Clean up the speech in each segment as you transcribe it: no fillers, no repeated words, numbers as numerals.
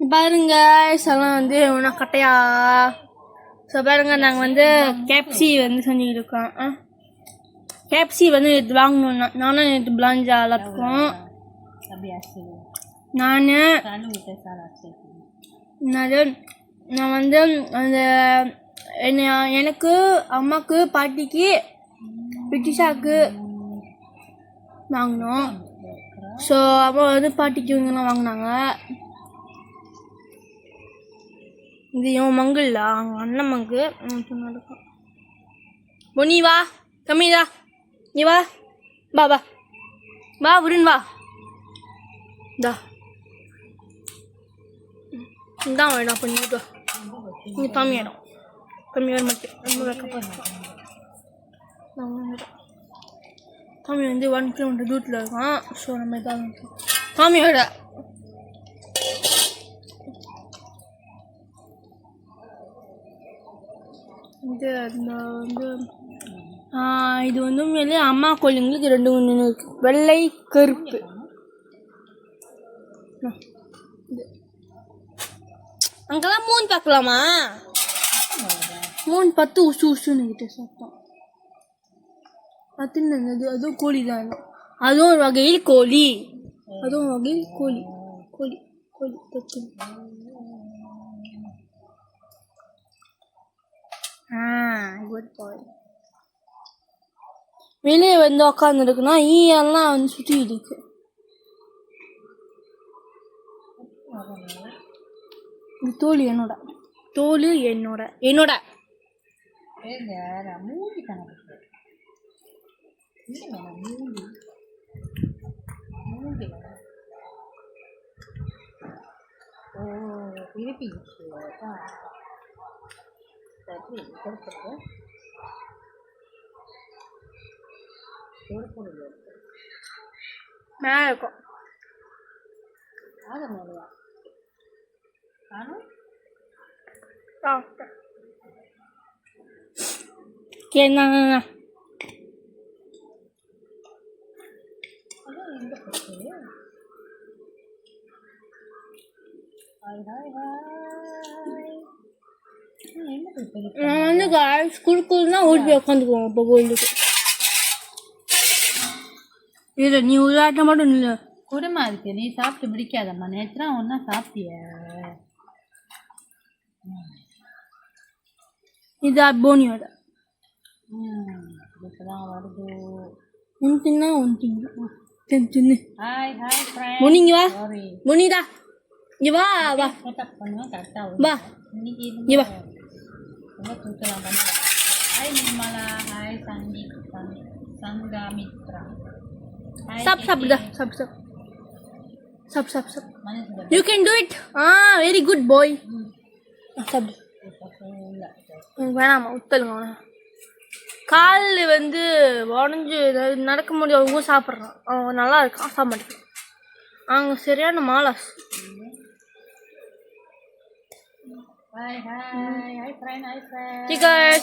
பாருங்க எல்லாம் வந்து ஒன்றா கட்டையா. ஸோ பாருங்க நாங்கள் வந்து கேப்சி வந்து செஞ்சுக்கிட்டு இருக்கோம். கேப்சி வந்து நேற்று வாங்கணும். நானும் நேற்று பிளாஞ்சா எல்லாத்துக்கும் நான் வந்து அந்த எனக்கு அம்மாவுக்கு பாட்டிக்கு பிரிட்டிஷாவுக்கு வாங்கினோம். ஸோ அப்போ வந்து பாட்டிக்கு இவங்கெல்லாம் வாங்கினாங்க. இது இவன் மங்கு இல்லை, அவங்க அண்ணன் மங்கு. இருக்கும் பொன்னி வா, கம்மிதா, நீ வா, வா வா வா விடுன்னு வா. இந்தா இதான் வேணாம் பண்ணிட்டு இங்கே கம்மியாயிடும். கம்மி வர மாட்டேன், ரொம்ப வைக்கப்பட்டேன். சாமி வந்து 1 கிலோமீட்டர் தூரத்தில் இருக்கான். ஸோ நம்ம இதாக சாமியோட இது வந்து இது வந்து உண்மையிலே அம்மா கோழிங்களுக்கு 2 ஒன்று இருக்கு, வெள்ளை கருப்பு. அங்கெல்லாம் மூணு பார்க்கலாமா? 3 10 உசு உசுன்னு கிட்ட சாப்பிட்டோம். அது அதுவும் கோழி தான். அதுவும் ஒரு வகையில் கோழி, அதுவும் வகையில் கோழி கோழி கோழி தச்சு. குட் பாய். வெளியே வந்து உக்காந்துருக்குன்னா ஈயெல்லாம் வந்து சுற்றி இருக்கு. இந்த தோல் என்னோட, தோல் என்னோட என்னோட மேலே இருக்கும். கேட்குறாங்க நான் வந்து ஸ்கூலுக்குள்ளா ஓடி போய் உட்காந்துக்குவோம். இப்போ கோயிலுக்கு இல்லை, நீ விளையாட்ட மட்டும் இல்லை குடுமா இருக்கு. நீ சாப்பிட்டு பிடிக்காதம்மா. நேற்று ஒன்றா சாப்பிட்டிய. இது போனியோட இப்போதான் வருது. ஒன்றுன்னா தின்னு. Hi hi friend. முனிங்க வா, முனிதா இங்கே வா வா பண்ணுவேன் கரெக்டாக வா, இன்னைக்கு இங்கே வா. ரொம்ப தூக்கலாம் பண்ணுவேன். Hi Nirmala, hi Sanghamitra. சாப்பிடுதா சாப்பிடு. You can do it. Very good bye. சாப்பிடு. வேணாமா உத்தலுங்க. கால் வந்து உடஞ்சி நடக்க முடியாதவங்க சாப்பிட்றான். அவன் நல்லா இருக்கான், சாப்பிட மாட்டேன். அவங்க சரியான மாலாஸ்.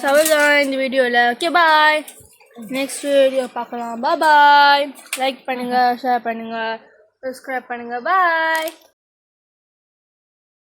அவ்வளோதான் இந்த வீடியோவில். Okay bye. நெக்ஸ்ட் வீடியோ பார்க்கலாம். பாய். லைக் பண்ணுங்கள், ஷேர் பண்ணுங்கள், சப்ஸ்கிரைப் பண்ணுங்கள். பாய்.